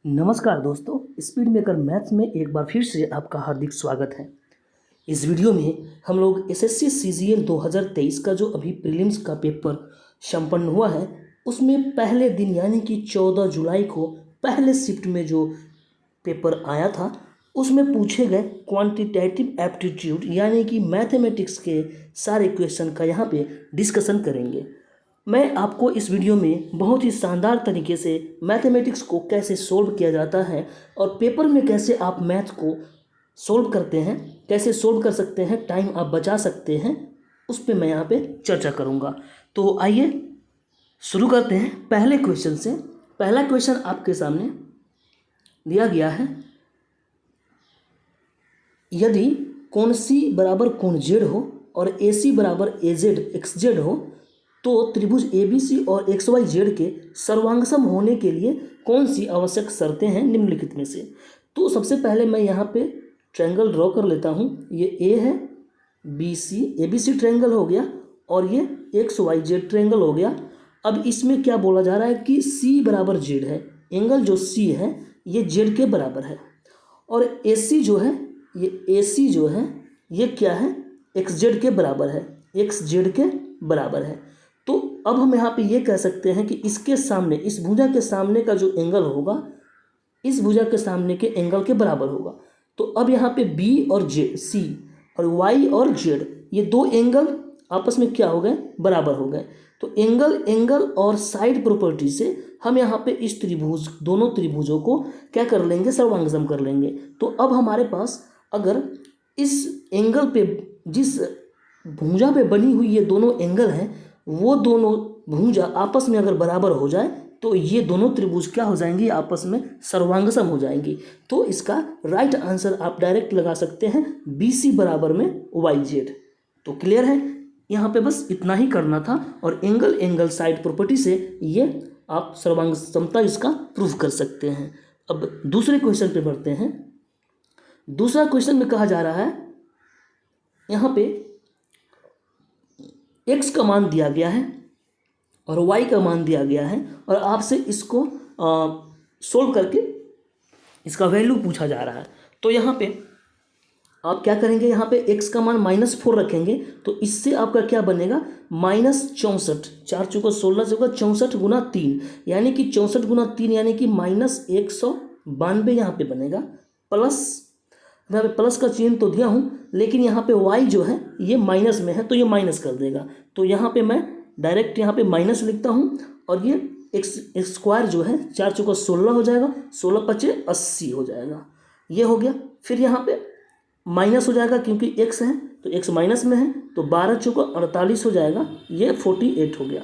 नमस्कार दोस्तों, speed maker maths में एक बार फिर से आपका हार्दिक स्वागत है। इस वीडियो में हम लोग एसएससी सीजीएल 2023 का जो अभी प्रीलिम्स का पेपर संपन्न हुआ है उसमें पहले दिन यानी कि 14 जुलाई को पहले शिफ्ट में जो पेपर आया था उसमें पूछे गए क्वांटिटेटिव एप्टीट्यूड यानी कि मैथमेटिक्स के सारे क्वेश्चन का यहाँ पे डिस्कशन करेंगे। मैं आपको इस वीडियो में बहुत ही शानदार तरीके से मैथमेटिक्स को कैसे सोल्व किया जाता है और पेपर में कैसे आप मैथ को सोल्व करते हैं, कैसे सोल्व कर सकते हैं, टाइम आप बचा सकते हैं, उस पर मैं यहाँ पे चर्चा करूँगा। तो आइए शुरू करते हैं पहले क्वेश्चन से। पहला क्वेश्चन आपके सामने दिया गया है, यदि कोण सी बराबर कोण जेड हो और ए सी बराबर ए जेड एक्स जेड हो तो त्रिभुज ए बी सी और एक्स वाई जेड के सर्वांगसम होने के लिए कौन सी आवश्यक शर्तें हैं निम्नलिखित में से। तो सबसे पहले मैं यहाँ पे ट्रायंगल ड्रॉ कर लेता हूँ। ये ए है, B C, A B C triangle हो गया और ये एक्स वाई जेड ट्रायंगल हो गया। अब इसमें क्या बोला जा रहा है कि सी बराबर जेड है, एंगल जो सी है ये जेड के बराबर है और ए सी जो है ये ए सी जो है ये क्या है, एक्स जेड के बराबर है, एक्स जेड के बराबर है। तो अब हम यहाँ पे ये कह सकते हैं कि इसके सामने, इस भुजा के सामने का जो एंगल होगा इस भुजा के सामने के एंगल के बराबर होगा। तो अब यहाँ पे बी और जे सी और वाई और जेड ये दो एंगल आपस में क्या हो गए, बराबर हो गए। तो एंगल और साइड प्रॉपर्टी से हम यहाँ पे इस त्रिभुज, दोनों त्रिभुजों को क्या कर लेंगे, सर्वांगसम कर लेंगे। तो अब हमारे पास अगर इस एंगल पे, जिस भुजा पे बनी हुई ये दोनों एंगल हैं, वो दोनों भुजा आपस में अगर बराबर हो जाए तो ये दोनों त्रिभुज क्या हो जाएंगी, आपस में सर्वांगसम हो जाएंगी। तो इसका राइट आंसर आप डायरेक्ट लगा सकते हैं, बी सी बराबर में वाई जेड। तो क्लियर है, यहाँ पे बस इतना ही करना था और एंगल साइड प्रॉपर्टी से ये आप सर्वांगसमता इसका प्रूव कर सकते हैं। अब दूसरे क्वेश्चन पे बढ़ते हैं। दूसरा क्वेश्चन में कहा जा रहा है, यहाँ पे x का मान दिया गया है और y का मान दिया गया है और आपसे इसको सोल्व करके इसका वैल्यू पूछा जा रहा है। तो यहाँ पे आप क्या करेंगे, यहाँ पे x का मान -4 रखेंगे तो इससे आपका क्या बनेगा, -64, 4 चौका 16 से होगा 64 गुना 3 यानी कि 64 गुना 3 यानी कि -192 यहाँ पे बनेगा। प्लस, मैं यहाँ पे प्लस का चिन्ह तो दिया हूँ लेकिन यहाँ पे y जो है ये माइनस में है तो ये माइनस कर देगा। तो यहाँ पे मैं डायरेक्ट यहाँ पे माइनस लिखता हूँ और ये एक्स स्क्वायर जो है 4 चौका 16 हो जाएगा, 16 पचे 80 हो जाएगा, ये हो गया। फिर यहाँ पे माइनस हो जाएगा क्योंकि x है तो x माइनस में है तो 12 चौका 48 हो जाएगा, ये 48 हो गया।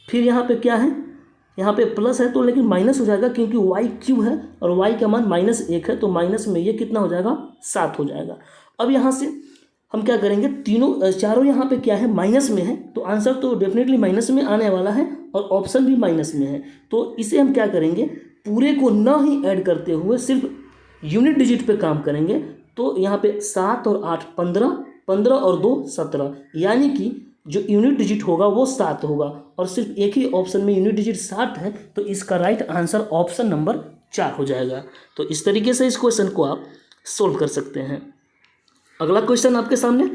फिर यहाँ पे क्या है, यहाँ पे प्लस है तो लेकिन माइनस हो जाएगा क्योंकि y क्यू है और y का मान -1 है तो माइनस में ये कितना हो जाएगा, 7 हो जाएगा। अब यहाँ से हम क्या करेंगे, चारों यहाँ पे क्या है, माइनस में है तो आंसर तो डेफिनेटली माइनस में आने वाला है और ऑप्शन भी माइनस में है। तो इसे हम क्या करेंगे, पूरे को न ही ऐड करते हुए सिर्फ यूनिट डिजिट पे काम करेंगे। तो यहाँ पे 7 और 8 15, 15 और 2 17 यानी कि जो यूनिट डिजिट होगा वो 7 होगा और सिर्फ एक ही ऑप्शन में यूनिट डिजिट 7 है तो इसका राइट आंसर ऑप्शन नंबर 4 हो जाएगा। तो इस तरीके से इस क्वेश्चन को आप सोल्व कर सकते हैं। अगला क्वेश्चन आपके सामने,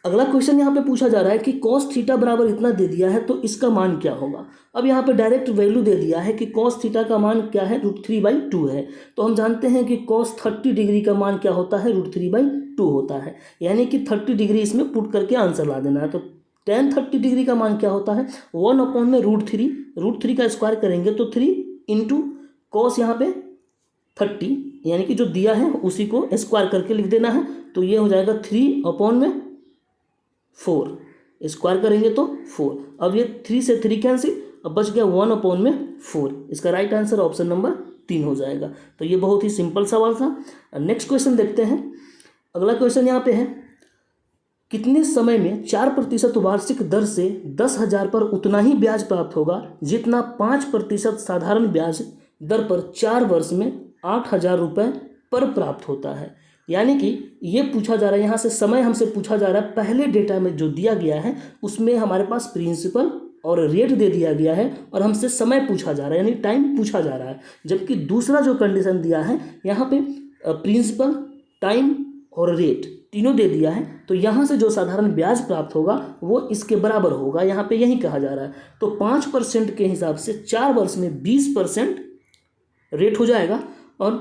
अगला क्वेश्चन यहाँ पे पूछा जा रहा है कि cos थीटा बराबर इतना दे दिया है तो इसका मान क्या होगा। अब यहाँ पे डायरेक्ट वैल्यू दे दिया है कि cos थीटा का मान क्या है, √3/2 है। तो हम जानते हैं कि cos 30 डिग्री का मान क्या होता है, √3/2 होता है, यानी कि 30 डिग्री इसमें पुट करके आंसर ला देना है। तो tan 30 डिग्री का मान क्या होता है, 1/√3, √3 का स्क्वायर करेंगे तो 3 इंटू कॉस यहाँ पे 30 यानी कि जो दिया है उसी को स्क्वायर करके लिख देना है। तो ये हो जाएगा 3/4, स्क्वायर करेंगे तो 4। अब ये 3 से 3 कैंसिल, अब बच गया 1/4। इसका राइट आंसर ऑप्शन नंबर 3 हो जाएगा। तो ये बहुत ही सिंपल सवाल था। नेक्स्ट क्वेश्चन देखते हैं। अगला क्वेश्चन यहाँ पे है, कितने समय में 4% वार्षिक दर से 10,000 पर उतना ही ब्याज प्राप्त होगा जितना 5% साधारण ब्याज दर पर 4 वर्ष में 8,000 रुपये पर प्राप्त होता है। यानी कि ये पूछा जा रहा है, यहाँ से समय हमसे पूछा जा रहा है। पहले डेटा में जो दिया गया है उसमें हमारे पास प्रिंसिपल और रेट दे दिया गया है और हमसे समय पूछा जा रहा है यानी टाइम पूछा जा रहा है। जबकि दूसरा जो कंडीशन दिया है यहाँ पे प्रिंसिपल, टाइम और रेट तीनों दे दिया है, तो यहाँ से जो साधारण ब्याज प्राप्त होगा वो इसके बराबर होगा, यहाँ पे यही कहा जा रहा है। तो 5% के हिसाब से 4 वर्ष में 20% रेट हो जाएगा और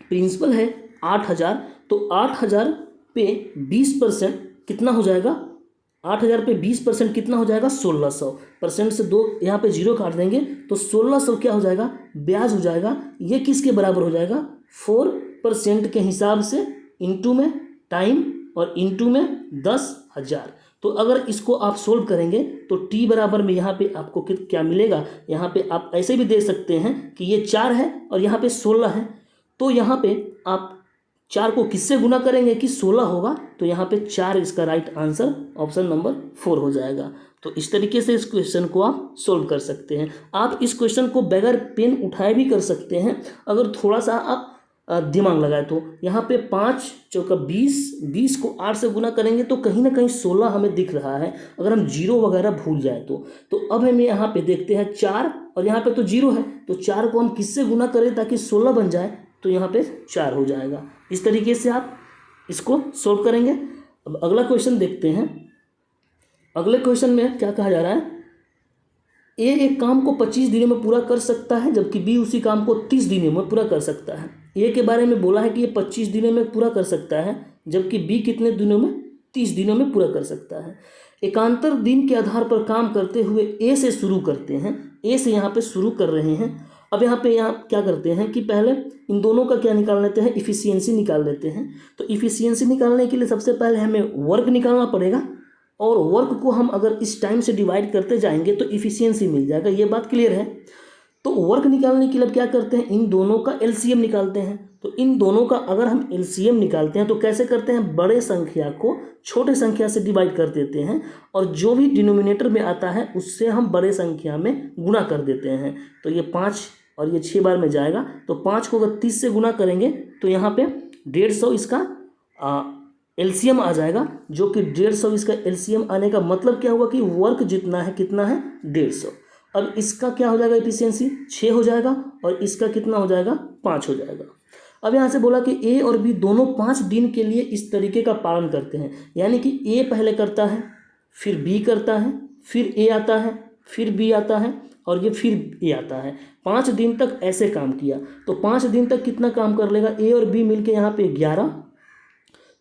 प्रिंसिपल है 8,000, तो 8,000 पे 20% कितना हो जाएगा, 8,000 पे 20% कितना हो जाएगा 1,600। परसेंट से 2 यहाँ पे 0 काट देंगे तो 1,600 क्या हो जाएगा, ब्याज हो जाएगा। ये किसके बराबर हो जाएगा, 4% के हिसाब से इंटू में टाइम और इंटू में 10,000। तो अगर इसको आप सोल्व करेंगे तो टी बराबर में यहाँ पे आपको क्या मिलेगा, यहाँ पे आप ऐसे भी दे सकते हैं कि ये 4 है और यहाँ पे 16 है, तो यहाँ पे आप 4 को किससे गुना करेंगे कि 16 होगा, तो यहाँ पे 4 इसका राइट आंसर ऑप्शन नंबर 4 हो जाएगा। तो इस तरीके से इस क्वेश्चन को आप सोल्व कर सकते हैं। आप इस क्वेश्चन को बगैर पेन उठाए भी कर सकते हैं अगर थोड़ा सा आप दिमाग लगाए तो। यहाँ पे 5 चौका 20, 20 को 8 से गुना करेंगे तो कहीं ना कहीं 16 हमें दिख रहा है, अगर हम 0 वगैरह भूल जाए तो अब हमें यहाँ पे देखते हैं 4 और यहाँ पे तो 0 है, तो 4 को हम किससे गुना करें ताकि 16 बन जाए, तो यहाँ पे 4 हो जाएगा। इस तरीके से आप इसको सोल्व करेंगे। अब अगला क्वेश्चन देखते हैं। अगले क्वेश्चन में क्या कहा जा रहा है, ए एक काम को 25 दिनों में पूरा कर सकता है जबकि बी उसी काम को 30 दिनों में पूरा कर सकता है। ए के बारे में बोला है कि ये 25 दिनों में पूरा कर सकता है जबकि बी कितने दिनों में, 30 दिनों में पूरा कर सकता है। एकांतर दिन के आधार पर काम करते हुए ए से शुरू करते हैं, ए से यहाँ पे शुरू कर रहे हैं। अब यहाँ पे क्या करते हैं कि पहले इन दोनों का क्या निकाल लेते हैं, इफिशियंसी निकाल लेते हैं। तो इफिशियंसी निकालने के लिए सबसे पहले हमें वर्क निकालना पड़ेगा और वर्क को हम अगर इस टाइम से डिवाइड करते जाएंगे तो इफिशियंसी मिल जाएगा, ये बात क्लियर है। तो वर्क निकालने के लिए क्या करते हैं, इन दोनों का एलसीएम निकालते हैं। तो इन दोनों का अगर हम एलसीएम निकालते हैं तो कैसे करते हैं, बड़े संख्या को छोटे संख्या से डिवाइड कर देते हैं और जो भी डिनोमिनेटर में आता है उससे हम बड़े संख्या में गुणा कर देते हैं। तो ये 5 और ये 6 बार में जाएगा, तो 5 को अगर 30 से गुणा करेंगे तो यहाँ पे 150 इसका एलसीएम आ जाएगा, जो कि 150 इसका एलसीएम आने का मतलब क्या हुआ कि वर्क जितना है कितना है 150। अब इसका क्या हो जाएगा, एफिशिएंसी 6 हो जाएगा और इसका कितना हो जाएगा 5 हो जाएगा। अब यहाँ से बोला कि ए और बी दोनों 5 दिन के लिए इस तरीके का पालन करते हैं, यानी कि ए पहले करता है फिर बी करता है फिर ए आता है फिर बी आता है और ये फिर ए आता है। 5 दिन तक ऐसे काम किया, तो 5 दिन तक कितना काम कर लेगा, ए और बी मिलके यहाँ पे 11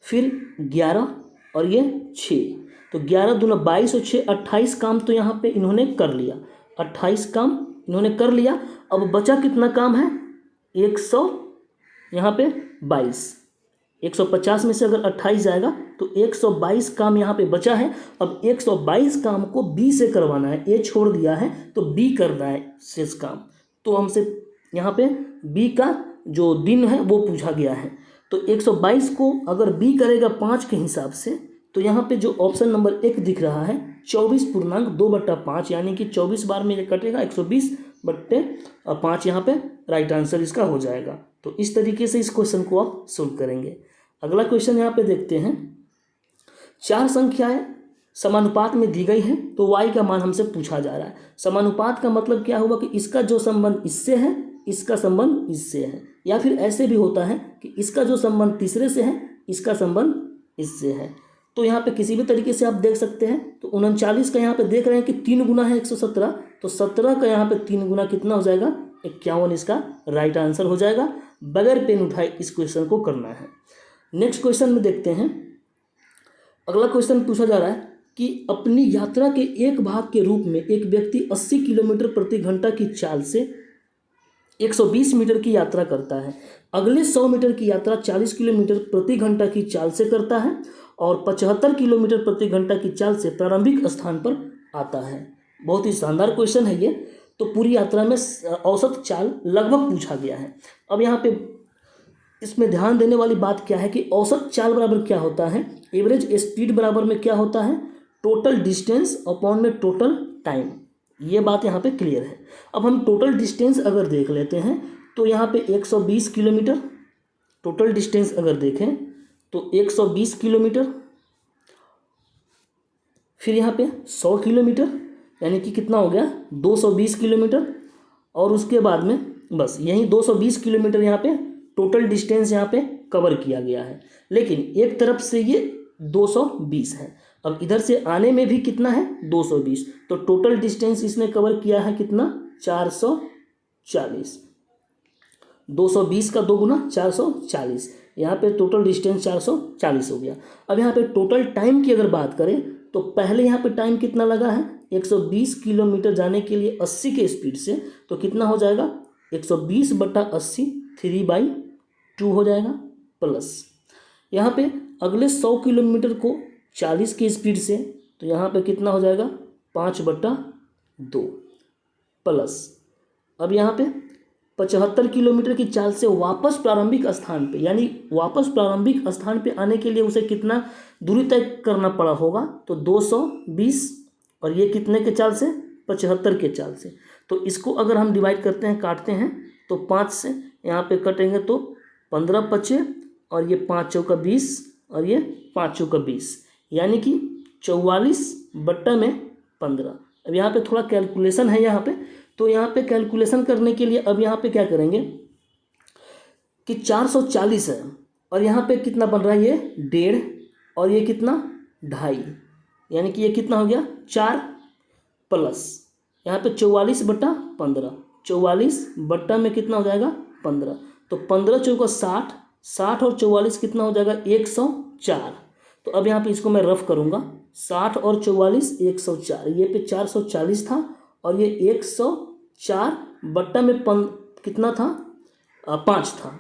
फिर 11 और ये 6, तो 11 दूना 22 और 6 28 काम तो यहाँ पे इन्होंने कर लिया, 28 काम इन्होंने कर लिया। अब बचा कितना काम है, 100 यहाँ पे 22, 150 में से अगर 28 जाएगा तो 122 काम यहाँ पे बचा है। अब 122 काम को बी से करवाना है, ए छोड़ दिया है तो बी करना है शेष काम। तो हमसे यहाँ पे बी का जो दिन है वो पूछा गया है, तो 122 को अगर बी करेगा 5 के हिसाब से तो यहाँ पे जो ऑप्शन नंबर 1 दिख रहा है 24.2/5, यानी कि 24 बार में ये कटेगा 120/5, यहाँ पे राइट आंसर इसका हो जाएगा। तो इस तरीके से इस क्वेश्चन को आप सोल्व करेंगे। अगला क्वेश्चन यहाँ पे देखते हैं। 4 संख्याएं समानुपात में दी गई है तो y का मान हमसे पूछा जा रहा है। समानुपात का मतलब क्या हुआ कि इसका जो संबंध इससे है इसका संबंध इससे है, या फिर ऐसे भी होता है कि इसका जो संबंध तीसरे से है इसका संबंध इससे है। तो यहाँ पे किसी भी तरीके से आप देख सकते हैं। तो 39 का यहाँ पे देख रहे हैं कि 3 गुना है 117, तो 17 का यहाँ पे 3 गुना कितना हो जाएगा 51, इसका राइट आंसर हो जाएगा। बगैर पेन उठाए इस क्वेश्चन को करना है। नेक्स्ट क्वेश्चन में देखते हैं। अगला क्वेश्चन पूछा जा रहा है कि अपनी यात्रा के एक भाग के रूप में एक व्यक्ति 80 किलोमीटर प्रति घंटा की चाल से 120 मीटर की यात्रा करता है। अगले 100 मीटर की यात्रा 40 किलोमीटर प्रति घंटा की चाल से करता है और 75 किलोमीटर प्रति घंटा की चाल से प्रारंभिक स्थान पर आता है। बहुत ही शानदार क्वेश्चन है ये। तो पूरी यात्रा में औसत चाल लगभग पूछा गया है। अब यहाँ पे इसमें ध्यान देने वाली बात क्या है कि औसत चाल बराबर क्या होता है, एवरेज स्पीड बराबर में क्या होता है, टोटल डिस्टेंस अपॉन में टोटल टाइम। ये बात यहाँ पे क्लियर है। अब हम टोटल डिस्टेंस अगर देख लेते हैं तो यहाँ पे 120 किलोमीटर टोटल डिस्टेंस अगर देखें तो 120 किलोमीटर, फिर यहाँ पे 100 किलोमीटर, यानी कि कितना हो गया 220 किलोमीटर। और उसके बाद में बस यही 220 किलोमीटर यहाँ पे टोटल डिस्टेंस यहाँ पे कवर किया गया है। लेकिन एक तरफ से ये 220 है, अब इधर से आने में भी कितना है 220, तो टोटल डिस्टेंस इसने कवर किया है कितना 440। 220 का 2 गुना 440, यहाँ पे टोटल डिस्टेंस 440 हो गया। अब यहाँ पे टोटल टाइम की अगर बात करें तो पहले यहाँ पे टाइम कितना लगा है 120 किलोमीटर जाने के लिए 80 के स्पीड से, तो कितना हो जाएगा 120/80 3/2 हो जाएगा, प्लस यहाँ पे अगले 100 किलोमीटर को 40 की स्पीड से, तो यहाँ पे कितना हो जाएगा 5/2, प्लस अब यहाँ पे 75 किलोमीटर की चाल से वापस प्रारंभिक स्थान पे, यानी वापस प्रारंभिक स्थान पे आने के लिए उसे कितना दूरी तय करना पड़ा होगा, तो 220, और ये कितने के चाल से 75 के चाल से। तो इसको अगर हम डिवाइड करते हैं, काटते हैं, तो 5 से यहाँ पे कटेंगे तो 15 बचे, और ये 5 चौका 20, और ये 5 चौका 20, यानी कि 44/15। अब यहाँ पे थोड़ा कैलकुलेशन है यहाँ पे, तो यहाँ पे कैलकुलेशन करने के लिए अब यहाँ पे क्या करेंगे कि 440 है, और यहाँ पे कितना बन रहा है ये 1.5, और ये कितना 2.5, यानी कि ये कितना हो गया 4, प्लस यहाँ पे 44/15, 44 बट्टा में कितना हो जाएगा 15, तो 15 चौका 60, 60 और 44 कितना हो जाएगा 104। तो अब यहाँ पे इसको मैं रफ करूँगा, 60 और 44 104, ये पे 440 था, और ये 104 बट्टा में कितना था 5 था,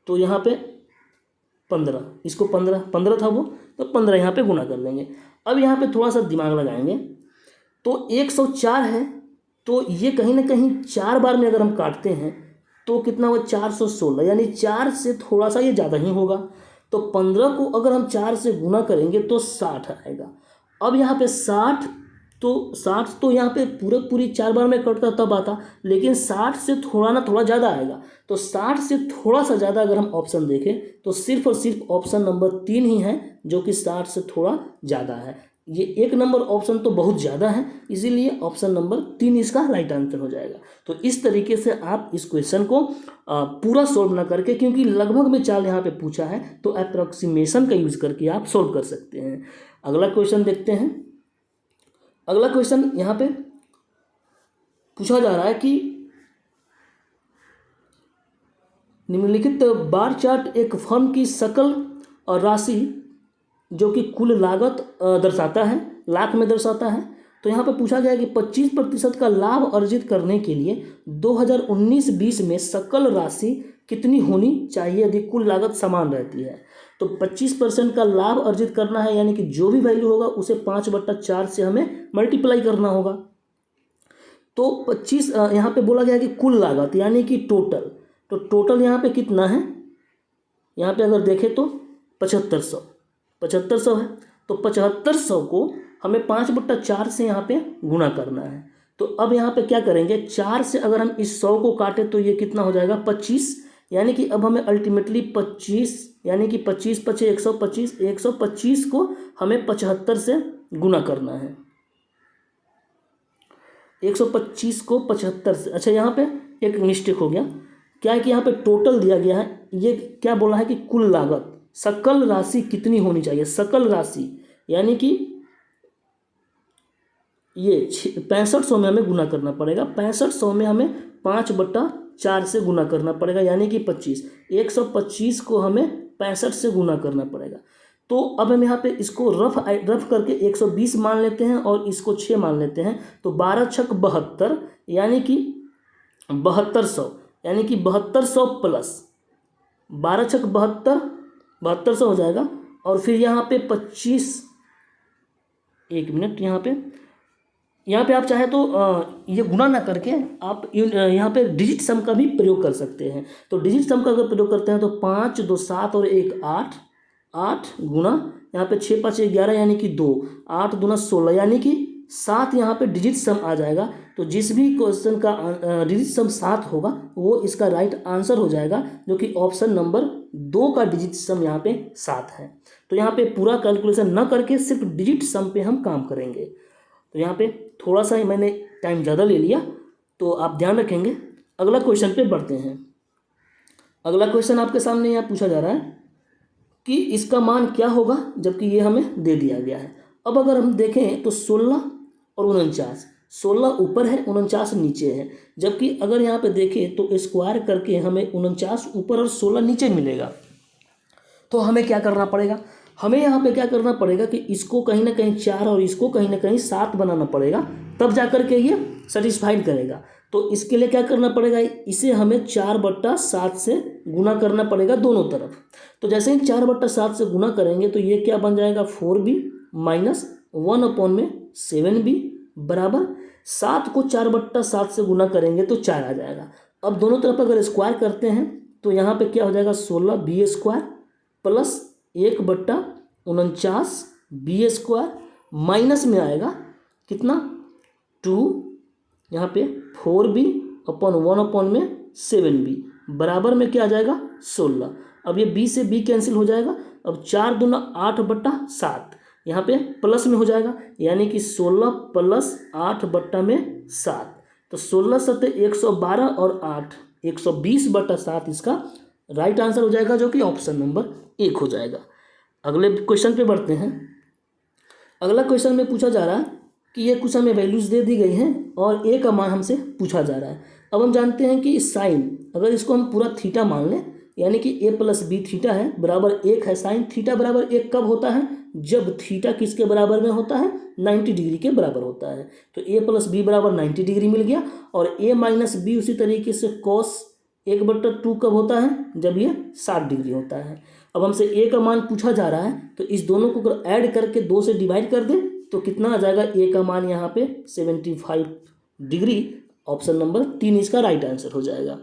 तो यहाँ पे 15, इसको 15 था वो, तो 15 यहाँ पे गुना कर लेंगे। अब यहाँ पे थोड़ा सा दिमाग लगाएंगे, तो 104 है, तो ये कहीं ना कहीं 4 बार में अगर हम काटते हैं तो कितना हुआ 416, यानी 4 से थोड़ा सा ये ज़्यादा ही होगा। तो 15 को अगर हम 4 से गुना करेंगे तो 60 आएगा। अब यहाँ पे 60 तो यहाँ पे पूरी 4 बार में कटता तब आता, लेकिन 60 से थोड़ा ना थोड़ा ज़्यादा आएगा। तो 60 से थोड़ा सा ज़्यादा अगर हम ऑप्शन देखें तो सिर्फ और सिर्फ ऑप्शन नंबर 3 ही है जो कि 60 से थोड़ा ज़्यादा है। ये 1 नंबर ऑप्शन तो बहुत ज़्यादा है, इसीलिए ऑप्शन नंबर 3 इसका राइट आंसर हो जाएगा। तो इस तरीके से आप इस क्वेश्चन को पूरा सोल्व ना करके, क्योंकि लगभग में चाल यहाँ पे पूछा है, तो अप्रॉक्सीमेशन का यूज़ करके आप सोल्व कर सकते हैं। अगला क्वेश्चन देखते हैं। अगला क्वेश्चन यहाँ पे पूछा जा रहा है कि निम्नलिखित बार चार्ट एक फर्म की सकल और राशि जो कि कुल लागत दर्शाता है, लाख में दर्शाता है। तो यहाँ पे पूछा गया है कि 25% का लाभ अर्जित करने के लिए 2019-20 में सकल राशि कितनी होनी चाहिए यदि कुल लागत समान रहती है। तो 25% का लाभ अर्जित करना है, यानी कि जो भी वैल्यू होगा उसे 5/4 से हमें मल्टीप्लाई करना होगा। तो 25 यहाँ पे बोला गया है कि कुल लागत यानी कि टोटल, तो टोटल यहाँ पे कितना है, यहाँ पे अगर देखें तो 7500 है। तो 7500 को हमें 5/4 से यहाँ पे गुणा करना है। तो अब यहाँ पे क्या करेंगे, 4 से अगर हम इस 100 को काटें तो ये कितना हो जाएगा 25, यानी कि अब हमें अल्टीमेटली 25, यानी कि 25 × 5 125, 125 को हमें 75 से गुना करना है। 125 को 75 से, अच्छा यहाँ पे एक मिस्टेक हो गया, क्या है कि यहाँ पे टोटल दिया गया है, ये क्या बोला है कि कुल लागत सकल राशि कितनी होनी चाहिए। सकल राशि यानी कि ये 6500 में हमें गुना करना पड़ेगा, 6500 में हमें 5/4 से गुना करना पड़ेगा, यानी कि 25, 125 को हमें 65 से गुना करना पड़ेगा। तो अब हम यहाँ पे इसको रफ करके 120 मान लेते हैं और इसको 6 मान लेते हैं। तो 12 × 6 = 72, यानी कि 7200, यानी कि 7200 प्लस 12 × 6 = 7200 हो जाएगा। और फिर यहाँ पे 25, एक मिनट, यहाँ पे आप चाहे तो ये गुना ना करके आप यहाँ पे डिजिट सम का भी प्रयोग कर सकते हैं। तो डिजिट सम का अगर प्रयोग करते हैं तो 5 2 7 और 1 8, 8 गुना यहाँ पे 6 5 11, यानी कि 2, 8 दूना 16, यानी कि 7 यहाँ पे डिजिट सम आ जाएगा। तो जिस भी क्वेश्चन का डिजिट सम 7 होगा वो इसका राइट आंसर हो जाएगा, जो कि ऑप्शन नंबर 2 का डिजिट सम यहाँ पे 7 है। तो यहाँ पे पूरा कैलकुलेशन न करके सिर्फ डिजिट सम पे हम काम करेंगे। तो यहाँ पे थोड़ा सा ही मैंने टाइम ज़्यादा ले लिया, तो आप ध्यान रखेंगे। अगला क्वेश्चन पे बढ़ते हैं। अगला क्वेश्चन आपके सामने यहाँ पूछा जा रहा है कि इसका मान क्या होगा, जबकि ये हमें दे दिया गया है। अब अगर हम देखें तो 16 और 49, 16 ऊपर है, 49 नीचे है। जबकि अगर यहाँ पे देखें तो स्क्वायर करके हमें 49 ऊपर और 16 नीचे मिलेगा। तो हमें क्या करना पड़ेगा, हमें यहाँ पे क्या करना पड़ेगा कि इसको कहीं ना कहीं 4 और इसको कहीं ना कहीं 7 बनाना पड़ेगा, तब जा कर के ये सेटिस्फाइड करेगा। तो इसके लिए क्या करना पड़ेगा, इसे हमें 4/7 से गुना करना पड़ेगा दोनों तरफ। तो जैसे ही 4/7 से गुना करेंगे तो ये क्या बन जाएगा, 4b माइनस 1/7b बराबर 7 को 4/7 से गुना करेंगे तो 4 आ जाएगा। अब दोनों तरफ अगर स्क्वायर करते हैं तो यहाँ पे क्या हो जाएगा, 16b² प्लस 1/49b² माइनस में आएगा कितना, 2, यहाँ पे 4b/1/7b बराबर में क्या आ जाएगा, 16। अब ये b से b कैंसिल हो जाएगा। अब 4 दूना 8/7 यहाँ पे प्लस में हो जाएगा, यानी कि 16 प्लस 8/7। तो 16 7 112 और 8 120/7 इसका राइट आंसर हो जाएगा, जो कि ऑप्शन नंबर 1 हो जाएगा। अगले क्वेश्चन पे बढ़ते हैं। अगला क्वेश्चन में पूछा जा रहा है कि ये कुछ हमें वैल्यूज़ दे दी गई हैं और ए का मान हमसे पूछा जा रहा है। अब हम जानते हैं कि साइन, अगर इसको हम पूरा थीटा मान लें, यानी कि a + b थीटा है बराबर 1 है। साइन थीटा बराबर 1 कब होता है, जब थीटा किसके बराबर में होता है, 90 डिग्री के बराबर होता है। तो a + b बराबर 90 डिग्री मिल गया। और a - b उसी तरीके से cos 1/2 कब होता है, जब ये 60 डिग्री होता है। अब हमसे a का मान पूछा जा रहा है, तो इस दोनों को अगर ऐड करके 2 से डिवाइड कर दें तो कितना आ जाएगा, a का मान यहाँ पे 75 डिग्री। ऑप्शन नंबर 3 इसका राइट आंसर हो जाएगा।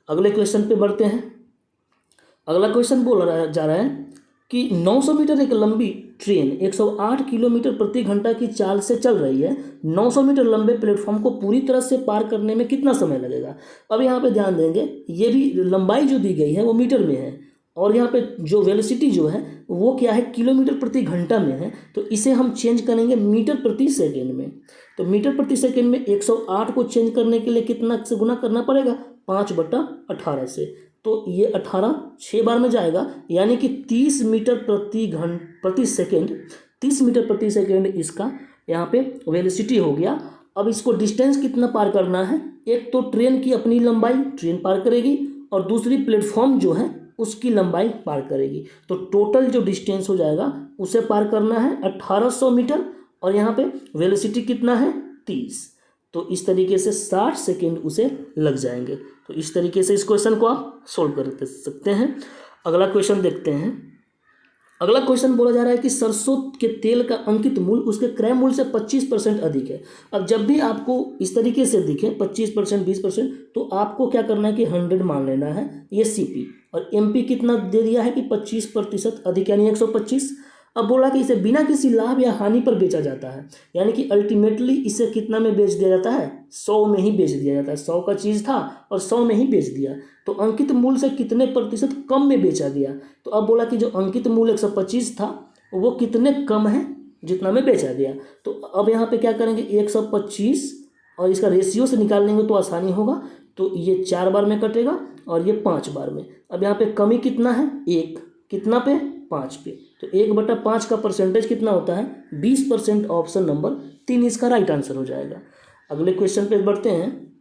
अगले क्वेश्चन पे बढ़ते हैं। अगला क्वेश्चन जा रहा है कि 900 मीटर एक लंबी ट्रेन 108 किलोमीटर प्रति घंटा की चाल से चल रही है। 900 मीटर लंबे प्लेटफॉर्म को पूरी तरह से पार करने में कितना समय लगेगा। अब यहाँ पे ध्यान देंगे, ये भी लंबाई जो दी गई है वो मीटर में है, और यहाँ पे जो वेलोसिटी जो है वो क्या है, किलोमीटर प्रति घंटा में है। तो इसे हम चेंज करेंगे मीटर प्रति सेकेंड में। तो मीटर प्रति सेकेंड में 108 को चेंज करने के लिए कितना से गुना करना पड़ेगा, 5/18 से। तो ये 18 6 बार में जाएगा, यानी कि 30 मीटर प्रति सेकेंड 30 मीटर प्रति सेकेंड इसका यहाँ पे वेलोसिटी हो गया। अब इसको डिस्टेंस कितना पार करना है, एक तो ट्रेन की अपनी लंबाई ट्रेन पार करेगी, और दूसरी प्लेटफॉर्म जो है उसकी लंबाई पार करेगी। तो टोटल जो डिस्टेंस हो जाएगा उसे पार करना है 1800 मीटर, और यहाँ पे वेलोसिटी कितना है, 30। तो इस तरीके से 60 सेकेंड उसे लग जाएंगे। तो इस तरीके से इस क्वेश्चन को आप सोल्व कर सकते हैं। अगला क्वेश्चन देखते हैं। अगला क्वेश्चन बोला जा रहा है कि सरसों के तेल का अंकित मूल्य उसके क्रय मूल्य से 25% अधिक है। अब जब भी आपको इस तरीके से दिखे 25% 20%, तो आपको क्या करना है कि 100 मान लेना है, ये CP। और MP कितना दे दिया है कि 25% अधिक, यानी 125। अब बोला कि इसे बिना किसी लाभ या हानि पर बेचा जाता है, यानी कि अल्टीमेटली इसे कितना में बेच दिया जाता है, 100 में ही बेच दिया जाता है। 100 का चीज़ था और 100 में ही बेच दिया। तो अंकित मूल्य से कितने प्रतिशत कम में बेचा गया। तो अब बोला कि जो अंकित मूल्य 125 था वो कितने कम है जितना में बेचा गया। तो अब यहाँ पे क्या करेंगे, 125 और इसका रेशियो से निकाल लेंगे तो आसानी होगा। तो ये 4 बार में कटेगा और ये 5 बार में। अब यहाँ पे कमी कितना है, 1, कितना पे, 5 पे। तो 1/5 का परसेंटेज कितना होता है, 20%। ऑप्शन नंबर 3 इसका राइट आंसर हो जाएगा। अगले क्वेश्चन पे बढ़ते हैं।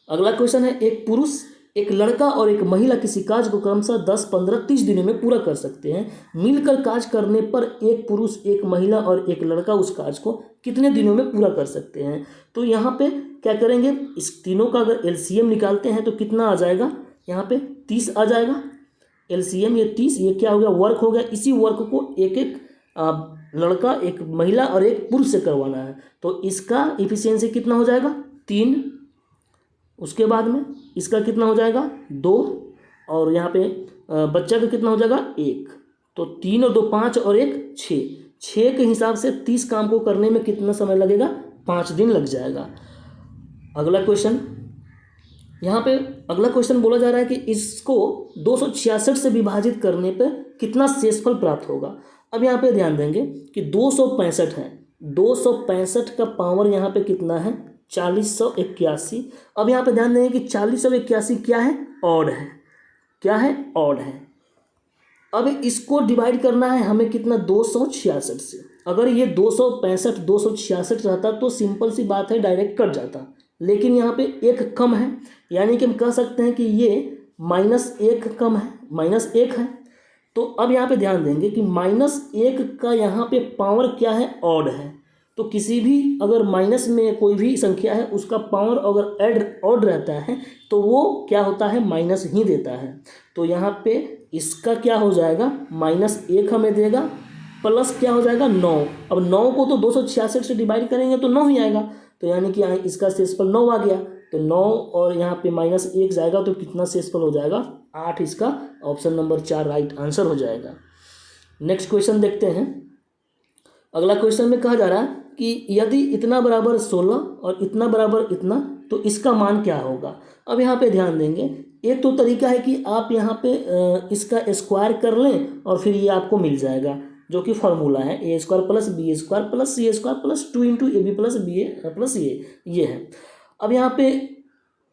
अगला क्वेश्चन है, एक पुरुष, एक लड़का और एक महिला किसी कार्य को क्रमशः 10, 15, 30 दिनों में पूरा कर सकते हैं। मिलकर कार्य करने पर एक पुरुष, एक महिला और एक लड़का उस कार्य को कितने दिनों में पूरा कर सकते हैं। तो यहाँ पे क्या करेंगे, इस तीनों का अगर LCM निकालते हैं तो कितना आ जाएगा, यहाँ पे 30 आ जाएगा। LCM ये 30, ये क्या हो गया, वर्क हो गया। इसी वर्क को एक एक लड़का, एक महिला और एक पुरुष से करवाना है। तो इसका इफिशियंसी कितना हो जाएगा, 3। उसके बाद में इसका कितना हो जाएगा, 2। और यहाँ पे बच्चा का कितना हो जाएगा, 1। तो 3 और 2 5 और 1 6। 6 के हिसाब से 30 काम को करने में कितना समय लगेगा, 5 दिन लग जाएगा। अगला क्वेश्चन, यहाँ पे अगला क्वेश्चन बोला जा रहा है कि इसको 266 से विभाजित करने पर कितना शेषफल प्राप्त होगा। अब यहाँ पे ध्यान देंगे कि 265 है, 265 का पावर यहाँ पे कितना है 4081। अब यहाँ पे ध्यान देंगे कि 4081 क्या है, ऑड है। क्या है, ऑड है। अब इसको डिवाइड करना है हमें कितना, 266 से। अगर ये 265 266 रहता तो सिंपल सी बात है, डायरेक्ट कट जाता, लेकिन यहाँ पे एक कम है, यानी कि हम कह सकते हैं कि ये -1 कम है, -1 है। तो अब यहाँ पे ध्यान देंगे कि -1 का यहाँ पे पावर क्या है, ऑड है। तो किसी भी अगर माइनस में कोई भी संख्या है उसका पावर अगर ऐड ऑड रहता है तो वो क्या होता है, माइनस ही देता है। तो यहाँ पे इसका क्या हो जाएगा, -1 हमें देगा, प्लस क्या हो जाएगा 9। अब 9 को तो 266 से डिवाइड करेंगे तो 9 ही आएगा, तो यानी कि यहाँ इसका शेषफल 9 आ गया। तो 9 और यहाँ पे -1 जाएगा तो कितना शेषफल हो जाएगा, 8। इसका ऑप्शन नंबर 4 राइट आंसर हो जाएगा। नेक्स्ट क्वेश्चन देखते हैं। अगला क्वेश्चन में कहा जा रहा है कि यदि इतना बराबर 16 और इतना बराबर इतना तो इसका मान क्या होगा। अब यहाँ पे ध्यान देंगे, एक तो तरीका है कि आप यहाँ पे इसका स्क्वायर कर लें और फिर ये आपको मिल जाएगा, जो कि फॉर्मूला है a² + b² + c² + 2 × ab + ba + ये है। अब यहाँ पे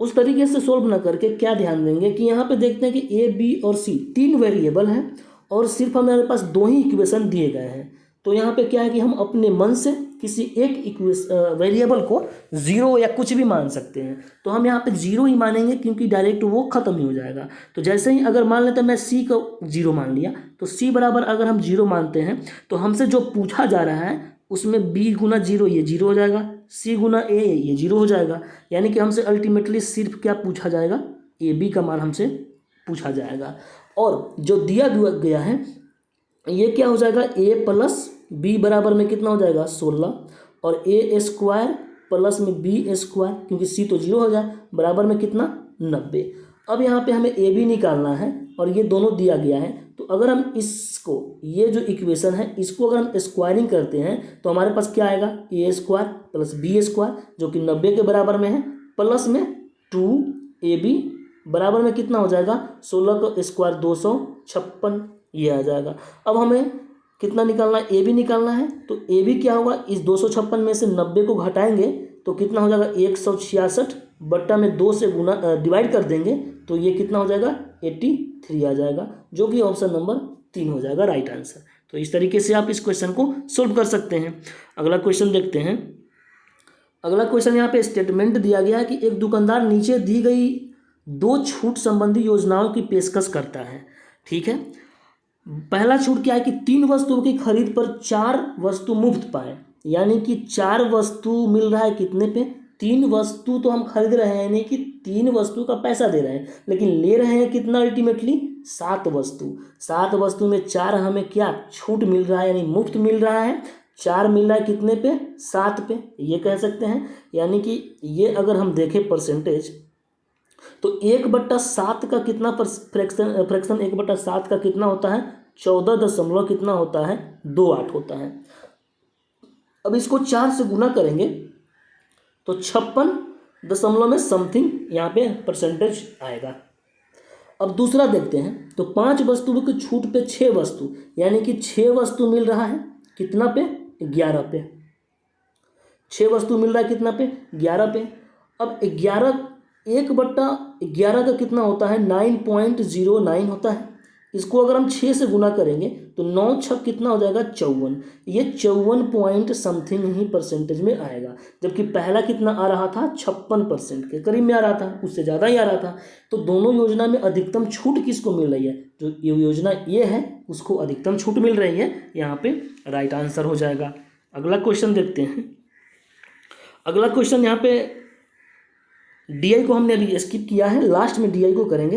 उस तरीके से सोल्व ना करके क्या ध्यान देंगे कि यहाँ पे देखते हैं कि a b और c 3 वेरिएबल हैं और सिर्फ हमारे पास 2 ही इक्वेशन दिए गए हैं। तो यहाँ पे क्या है कि हम अपने मन से किसी एक वेरिएबल को 0 या कुछ भी मान सकते हैं। तो हम यहाँ पे 0 ही मानेंगे क्योंकि डायरेक्ट वो ख़त्म ही हो जाएगा। तो जैसे ही अगर मान लेते हैं मैं c को 0 मान लिया, तो c बराबर अगर हम 0 मानते हैं तो हमसे जो पूछा जा रहा है उसमें b गुना 0 ये 0 हो जाएगा, c गुना a ये 0 हो जाएगा। यानी कि हमसे अल्टीमेटली सिर्फ क्या पूछा जाएगा, a b का मान हमसे पूछा जाएगा। और जो दिया गया है ये क्या हो जाएगा, a + b बराबर में कितना हो जाएगा 16 और a² प्लस में b², क्योंकि c तो 0 हो जाए, बराबर में कितना 90। अब यहाँ पे हमें a भी निकालना है और ये दोनों दिया गया है। तो अगर हम इसको, ये जो इक्वेशन है इसको अगर हम स्क्वायरिंग करते हैं तो हमारे पास क्या आएगा, a² + b² जो कि 90 के बराबर में है, प्लस में 2ab बराबर में कितना हो जाएगा 16 का स्क्वायर 256 ये आ जाएगा। अब हमें कितना निकालना है, ए बी निकालना है। तो ए बी क्या होगा, इस 256 में से 90 को घटाएंगे तो कितना हो जाएगा 166 बट्टा में 2 से गुना डिवाइड कर देंगे तो ये कितना हो जाएगा 83 आ जाएगा, जो कि ऑप्शन नंबर 3 हो जाएगा राइट आंसर। तो इस तरीके से आप इस क्वेश्चन को सोल्व कर सकते हैं। अगला क्वेश्चन देखते हैं। अगला क्वेश्चन यहाँ पे स्टेटमेंट दिया गया है कि एक दुकानदार नीचे दी गई 2 छूट संबंधी योजनाओं की पेशकश करता है। ठीक है, पहला छूट क्या है कि 3 वस्तुओं की खरीद पर 4 वस्तु मुफ्त पाए, यानी कि 4 वस्तु मिल रहा है कितने पे, 3 वस्तु तो हम खरीद रहे हैं, यानी कि 3 वस्तु का पैसा दे रहे हैं, लेकिन ले रहे हैं कितना अल्टीमेटली 7 वस्तु। 7 वस्तु में 4 हमें क्या छूट मिल रहा है, यानी मुफ्त मिल रहा है। 4 मिल रहा है कितने पे, 7 पे, ये कह सकते हैं। यानी कि ये अगर हम देखें परसेंटेज तो 1/7 का कितना फ्रैक्शन 1/7 का कितना होता है 14 दशमलव कितना होता है 28 होता है। अब इसको 4 से गुना करेंगे तो 56 दशमलव में समथिंग यहाँ पे परसेंटेज आएगा। अब दूसरा देखते हैं तो 5 वस्तुओं की छूट पे 6 वस्तु, यानी कि 6 वस्तु मिल रहा है कितना पे 11 पे, 6 वस्तु मिल रहा है कितना पे 11 पे। अब 1/11 का कितना होता है 9.09 होता है। इसको अगर हम 6 से गुना करेंगे तो 9 छक कितना हो जाएगा 54, ये 54 पॉइंट समथिंग ही परसेंटेज में आएगा, जबकि पहला कितना आ रहा था 56% के करीब में आ रहा था, उससे ज़्यादा ही आ रहा था। तो दोनों योजना में अधिकतम छूट किसको मिल रही है, जो ये योजना ये है उसको अधिकतम छूट मिल रही है, यहाँ पे राइट आंसर हो जाएगा। अगला क्वेश्चन देखते हैं। अगला क्वेश्चन यहाँ पे डी को हमने अभी स्किप किया है, लास्ट में डी को करेंगे।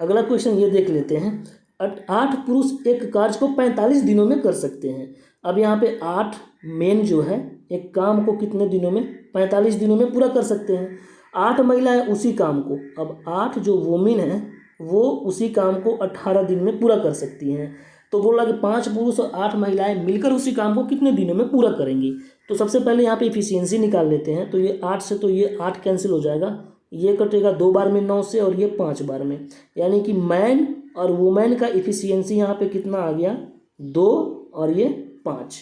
अगला क्वेश्चन ये देख लेते हैं। 8 पुरुष एक कार्य को 45 दिनों में कर सकते हैं। अब यहाँ पे 8 मेन जो है एक काम को कितने दिनों में 45 दिनों में पूरा कर सकते हैं। 8 महिलाएं उसी काम को, अब 8 जो वोमेन है वो उसी काम को 18 दिन में पूरा कर सकती हैं। तो बोला कि 5 पुरुष और 8 महिलाएं मिलकर उसी काम को कितने दिनों में पूरा करेंगी। तो सबसे पहले यहाँ पे इफिशियंसी निकाल लेते हैं। तो ये 8 से तो ये 8 कैंसिल हो जाएगा, ये कटेगा 2 बार में 9 से और ये 5 बार में, यानी कि मैन और वुमेन का इफिशियंसी यहाँ पे कितना आ गया 2 और ये 5।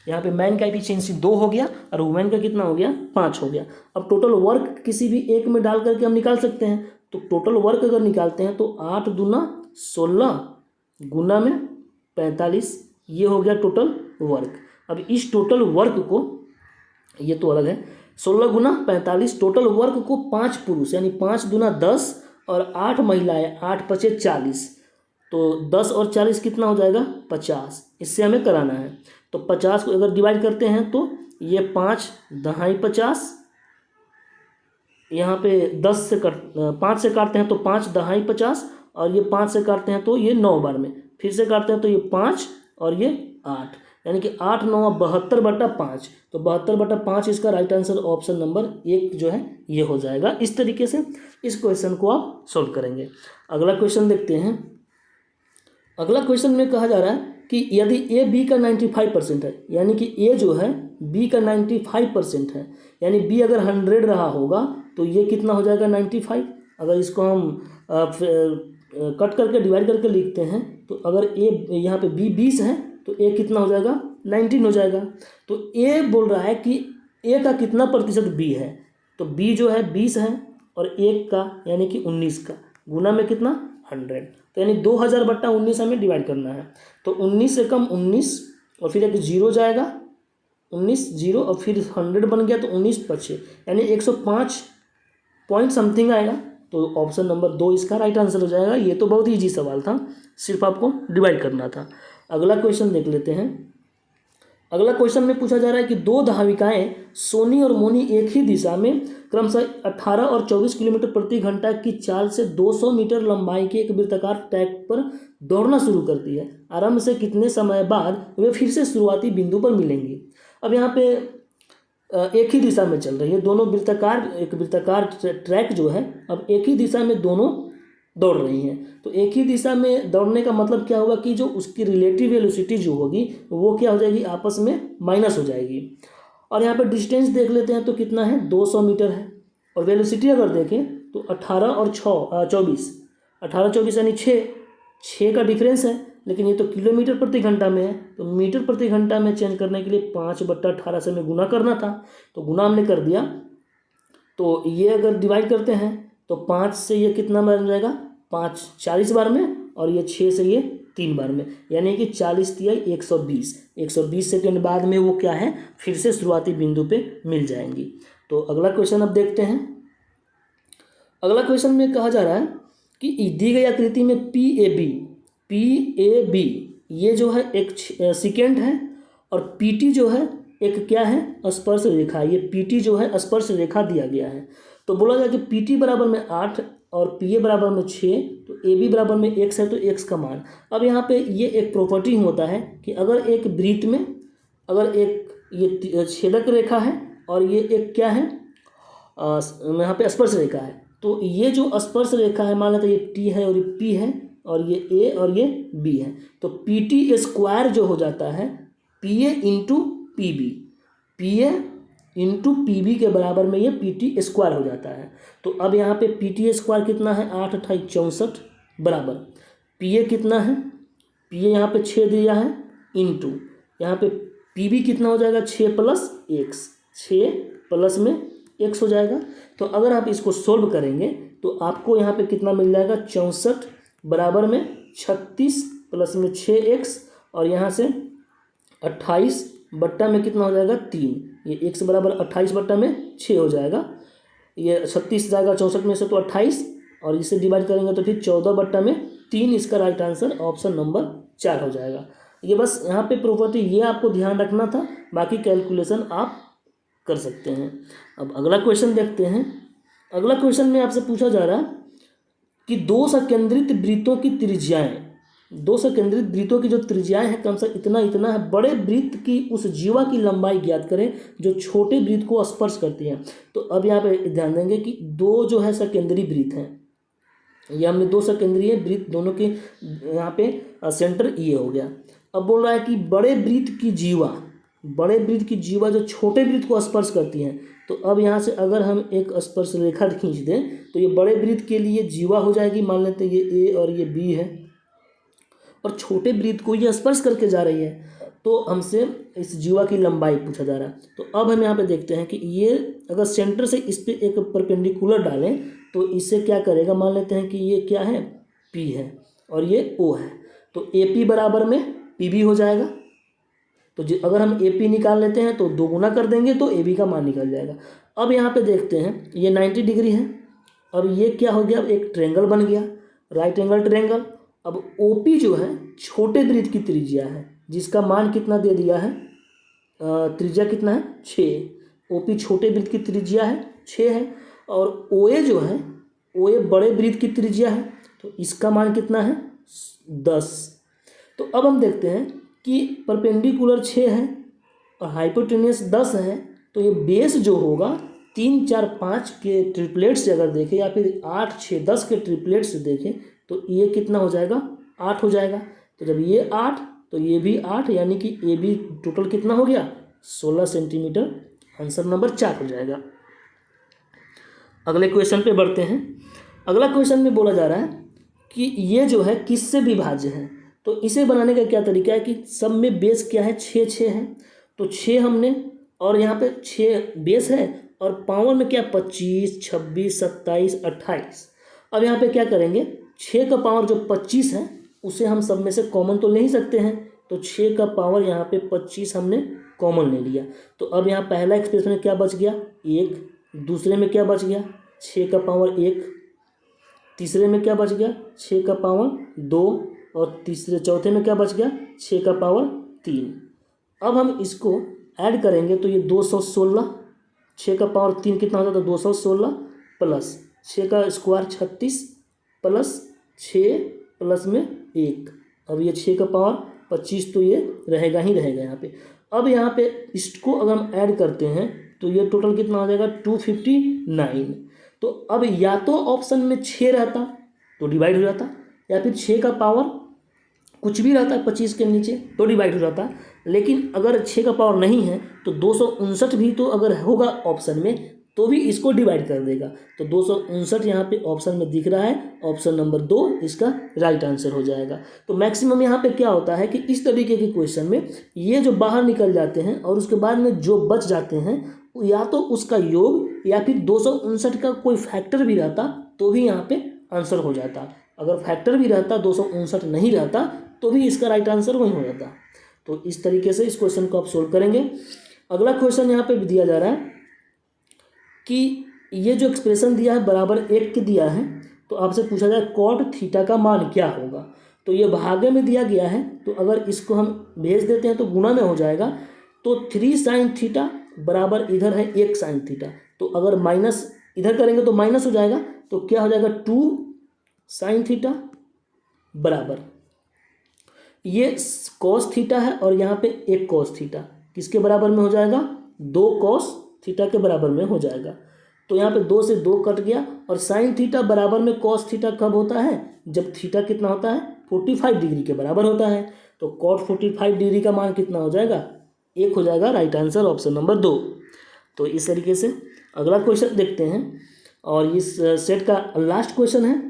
यहाँ पे मैन का एफिशिएंसी 2 हो गया और वुमेन का कितना हो गया, 5 हो गया। अब टोटल वर्क किसी भी एक में डाल करके हम निकाल सकते हैं। तो टोटल वर्क अगर निकालते हैं तो 8 दूना 16 गुना में 45, ये हो गया टोटल वर्क। अब इस टोटल वर्क को, ये तो अलग है, 16 गुना 45 टोटल वर्क को 5 पुरुष यानी 5 दूना 10 और 8 महिलाएं, 8 पचे 40, तो 10 और 40 कितना हो जाएगा, 50। इससे हमें कराना है। तो 50 को अगर डिवाइड करते हैं तो ये 5 दहाई 50, यहाँ पे 5 से काटते हैं तो 5 दहाई 50, और ये 5 से काटते हैं तो ये 9 बार में, फिर से काटते हैं तो ये 5 और ये 8, यानी कि 8 9 72/5। तो 72/5 इसका राइट आंसर ऑप्शन नंबर 1 जो है ये हो जाएगा। इस तरीके से इस क्वेश्चन को आप सोल्व करेंगे। अगला क्वेश्चन देखते हैं। अगला क्वेश्चन में कहा जा रहा है कि यदि ए बी का 95% है, यानी कि ए जो है बी का 95% है, यानी बी अगर 100 रहा होगा तो ये कितना हो जाएगा, 95। अगर इसको हम कट करके डिवाइड करके लिखते हैं तो अगर ए यहाँ पे बी 20 है तो ए कितना हो जाएगा, 19 हो जाएगा। तो ए बोल रहा है कि ए का कितना प्रतिशत बी है, तो बी जो है 20 है और 1 का यानी कि 19 का गुना में कितना, 100। तो यानी 2000/19 हमें डिवाइड करना है। तो 19 से कम 19 और फिर एक 0 जाएगा, 19 0 और फिर 100 बन गया तो 19 पचे यानी 105 पॉइंट समथिंग आएगा। तो ऑप्शन नंबर 2 इसका राइट आंसर हो जाएगा। ये तो बहुत ही ईजी सवाल था, सिर्फ आपको डिवाइड करना था। अगला क्वेश्चन देख लेते हैं। अगला क्वेश्चन में पूछा जा रहा है कि 2 धाविकाएं सोनी और मोनी एक ही दिशा में क्रमशः 18 और 24 किलोमीटर प्रति घंटा की चाल से 200 मीटर लंबाई के एक वृत्ताकार ट्रैक पर दौड़ना शुरू करती है। आरंभ से कितने समय बाद वे फिर से शुरुआती बिंदु पर मिलेंगी। अब यहाँ पे एक ही दिशा में चल रही है दोनों एक वृत्ताकार ट्रैक जो है, अब एक ही दिशा में दोनों दौड़ रही हैं। तो एक ही दिशा में दौड़ने का मतलब क्या होगा कि जो उसकी रिलेटिव वेलोसिटी जो होगी वो क्या हो जाएगी, आपस में माइनस हो जाएगी। और यहाँ पर डिस्टेंस देख लेते हैं तो कितना है, 200 मीटर है। और वेलोसिटी अगर देखें तो 18 और 24, 18 24 यानी 6 का डिफरेंस है, लेकिन ये तो किलोमीटर प्रति घंटा में है। तो मीटर प्रति घंटा में चेंज करने के लिए 5/18 से हमें गुना करना था, तो गुना हमने कर दिया। तो ये अगर डिवाइड करते हैं तो 5 से ये कितना बन जाएगा, 5 40 बार में, और ये 6 से ये 3 बार में, यानी कि 40 तिहाई 120 सेकेंड बाद में वो क्या है, फिर से शुरुआती बिंदु पे मिल जाएंगी। तो अगला क्वेश्चन अब देखते हैं। अगला क्वेश्चन में कहा जा रहा है कि दी गई आकृति में PAB ये जो है एक सेकेंड है और PT जो है एक क्या है, स्पर्श रेखा। ये PT जो है स्पर्श रेखा दिया गया है। तो बोला जाए कि PT बराबर में 8 और PA बराबर में 6, तो AB बराबर में x है, तो x का मान। अब यहाँ पे ये एक प्रॉपर्टी होता है कि अगर एक वृत्त में अगर एक ये छेदक रेखा है और ये एक क्या है, यहाँ पे स्पर्श रेखा है, तो ये जो स्पर्श रेखा है मान लेते ये T है और ये P है और ये A और ये B है, तो PT स्क्वायर जो हो जाता है PA into PB, PA into PB के बराबर में ये PT स्क्वायर हो जाता है। तो अब यहाँ पे PT स्क्वायर कितना है, 8 8 64 बराबर PA कितना है, PA यहाँ पे 6 दिया है इंटू यहाँ पे PB कितना हो जाएगा, 6 प्लस x, 6 प्लस में x हो जाएगा। तो अगर आप इसको सोल्व करेंगे तो आपको यहाँ पे कितना मिल जाएगा, 64 बराबर में 36 प्लस में 6x और यहाँ से 28 बट्टा में कितना हो जाएगा, 3। ये x बराबर 28 बट्टा में 6 हो जाएगा, ये 36 जाएगा 64 में से तो 28 और इसे डिवाइड करेंगे तो फिर 14 बट्टा में 3, इसका राइट आंसर ऑप्शन नंबर 4 हो जाएगा। ये बस यहाँ पे प्रॉपर्टी ये आपको ध्यान रखना था, बाकी कैलकुलेशन आप कर सकते हैं। अब अगला क्वेश्चन देखते हैं। अगला क्वेश्चन में आपसे पूछा जा रहा है कि 2 संकेंद्रित वृत्तों की त्रिज्याएं, 2 संकेंद्रित वृत्तों की जो त्रिज्याएं हैं कम से इतना है, बड़े वृत्त की उस जीवा की लंबाई ज्ञात करें जो छोटे वृत्त को स्पर्श करती है। तो अब यहाँ पे ध्यान देंगे कि 2 जो है संकेंद्रीय वृत्त हैं, ये हमने 2 संकेंद्रीय वृत्त दोनों के यहाँ पे सेंटर ये हो गया। अब बोल रहा है कि बड़े वृत्त की जीवा जो छोटे वृत्त को स्पर्श करती हैं। तो अब यहाँ से अगर हम एक स्पर्श रेखा खींच दें तो ये बड़े वृत्त के लिए जीवा हो जाएगी, मान लेते हैं ये A और ये B है। और छोटे वृत्त को ये स्पर्श करके जा रही है, तो हमसे इस जीवा की लंबाई पूछा जा रहा है। तो अब हम यहाँ पे देखते हैं कि ये अगर सेंटर से इस पे एक परपेंडिकुलर डालें तो इससे क्या करेगा, मान लेते हैं कि ये क्या है, P है और ये O है, तो AP बराबर में PB हो जाएगा। तो अगर हम AP निकाल लेते हैं तो 2 गुना कर देंगे तो AB का मान निकल जाएगा। अब यहाँ पे देखते हैं ये 90 डिग्री है, अब ये क्या हो गया, अब एक ट्रेंगल बन गया, राइट एंगल ट्रेंगल। अब OP जो है छोटे वृत्त की त्रिज्या है, जिसका मान कितना दे दिया है, त्रिज्या कितना है 6। OP छोटे वृत्त की त्रिज्या है 6 है, और OA जो है, OA बड़े वृत्त की त्रिज्या है, तो इसका मान कितना है 10। तो अब हम देखते हैं कि परपेंडिकुलर 6 है और हाइपोटेन्यूस 10 है, तो ये बेस जो होगा 3 4 5 के ट्रिपलेट से अगर देखें या फिर 8 6 10 के ट्रिपलेट से देखें तो ये कितना हो जाएगा, 8 हो जाएगा। तो जब ये 8 तो ये भी 8, यानी कि ए बी टोटल कितना हो गया 16 सेंटीमीटर। आंसर नंबर 4 हो जाएगा। अगले क्वेश्चन पे बढ़ते हैं। अगला क्वेश्चन में बोला जा रहा है कि ये जो है किससे विभाज्य है। तो इसे बनाने का क्या तरीका है कि सब में बेस क्या है 6 6 है, तो 6 हमने, और यहाँ पे 6 बेस है और पावर में क्या 25 26 27 28। अब यहाँ पे क्या करेंगे, 6 का पावर जो 25 है उसे हम सब में से कॉमन तो ले ही सकते हैं, तो 6 का पावर यहाँ पे 25 हमने कॉमन ले लिया। तो अब यहाँ पहला एक्सप्रेशन में क्या बच गया 1, दूसरे में क्या बच गया 6 का पावर 1, तीसरे में क्या बच गया 6 का पावर 2, और चौथे में क्या बच गया 6 का पावर 3। अब हम इसको ऐड करेंगे तो ये 216, 6 का पावर 3 कितना होता है, 216 प्लस 6 का स्क्वायर 36 प्लस 6 प्लस में 1, अब ये 6 का पावर 25, तो ये रहेगा ही रहेगा यहाँ पे। अब यहाँ पे इसको अगर हम ऐड करते हैं तो ये टोटल कितना हो जाएगा 259। तो अब या तो ऑप्शन में 6 रहता तो डिवाइड हो जाता, या फिर 6 का पावर कुछ भी रहता है 25 के नीचे तो डिवाइड हो जाता। लेकिन अगर 6 का पावर नहीं है तो 259 भी तो अगर होगा ऑप्शन में तो भी इसको डिवाइड कर देगा। तो 259 यहाँ पे ऑप्शन में दिख रहा है, ऑप्शन नंबर 2 इसका राइट आंसर हो जाएगा। तो मैक्सिमम यहाँ पे क्या होता है कि इस तरीके के क्वेश्चन में ये जो बाहर निकल जाते हैं और उसके बाद में जो बच जाते हैं या तो उसका योग या फिर 259 का कोई फैक्टर भी रहता तो भी यहाँ पे आंसर हो जाता। अगर फैक्टर भी रहता 259 नहीं रहता तो भी इसका राइट आंसर वही हो जाता। तो इस तरीके से इस क्वेश्चन को आप सोल्व करेंगे। अगला क्वेश्चन यहाँ पे दिया जा रहा है कि ये जो एक्सप्रेशन दिया है बराबर 1 के दिया है, तो आपसे पूछा जाए कॉट थीटा का मान क्या होगा। तो ये भागे में दिया गया है, तो अगर इसको हम भेज देते हैं तो गुणा में हो जाएगा। तो 3 साइन थीटा बराबर इधर है 1 साइन थीटा, तो अगर माइनस इधर करेंगे तो माइनस हो जाएगा, तो क्या हो जाएगा 2 साइन थीटा बराबर ये कॉस थीटा है और यहाँ पे 1 कॉस थीटा, किसके बराबर में हो जाएगा 2 कॉस थीटा के बराबर में हो जाएगा। तो यहाँ पे 2 से 2 कट गया, और साइन थीटा बराबर में कॉस थीटा कब होता है, जब थीटा कितना होता है 45 डिग्री के बराबर होता है। तो कॉट 45 डिग्री का मान कितना हो जाएगा 1 हो जाएगा। Right answer option number 2। तो इस तरीके से अगला क्वेश्चन देखते हैं, और इस सेट का लास्ट क्वेश्चन है।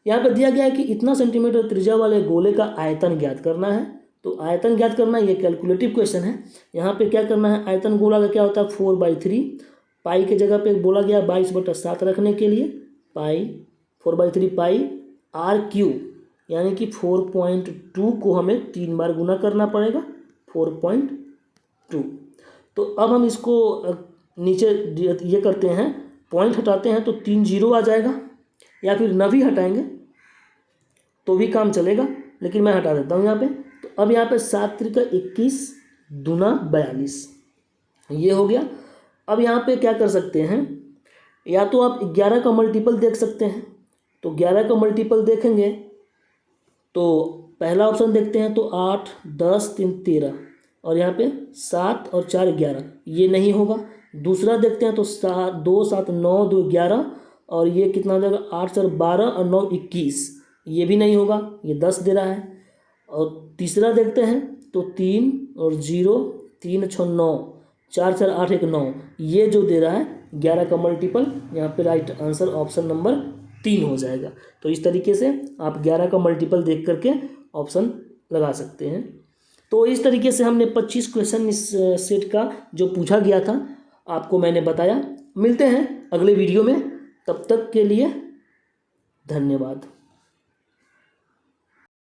यहाँ पे दिया गया है कि इतना सेंटीमीटर त्रिज्या वाले गोले का आयतन ज्ञात करना है। तो आयतन ज्ञात करना ये कैलकुलेटिव क्वेश्चन है। यहाँ पे क्या करना है, आयतन गोला का क्या होता है 4/3, पाई के जगह पे बोला गया 22/7 रखने के लिए, पाई 4/3 पाई r³ यानी कि 4.2 को हमें 3 बार गुना करना पड़ेगा 4.2। तो अब हम इसको नीचे ये करते हैं, पॉइंट हटाते हैं तो 3 0 आ जाएगा, या फिर न भी हटाएंगे तो भी काम चलेगा, लेकिन मैं हटा देता हूँ यहाँ पे। तो अब यहाँ पे 7 × 21 दूना 42 ये हो गया। अब यहाँ पे क्या कर सकते हैं, या तो आप 11 का मल्टीपल देख सकते हैं। तो 11 का मल्टीपल देखेंगे तो पहला ऑप्शन देखते हैं तो 8 10 3 13, और यहाँ पे 7 और 4 11 ये नहीं होगा। दूसरा देखते हैं तो 2 7 9 2 11, और ये कितना हो जाएगा 8 4 12 और 9 21 ये भी नहीं होगा, ये 10 दे रहा है। और तीसरा देखते हैं तो 3 और 0 3 6 9 4 4 8 1 9 ये जो दे रहा है 11 का मल्टीपल, यहाँ पे राइट आंसर ऑप्शन नंबर 3 हो जाएगा। तो इस तरीके से आप 11 का मल्टीपल देख करके ऑप्शन लगा सकते हैं। तो इस तरीके से हमने 25 क्वेश्चन इस सेट का जो पूछा गया था आपको मैंने बताया। मिलते हैं अगले वीडियो में, तब तक के लिए धन्यवाद।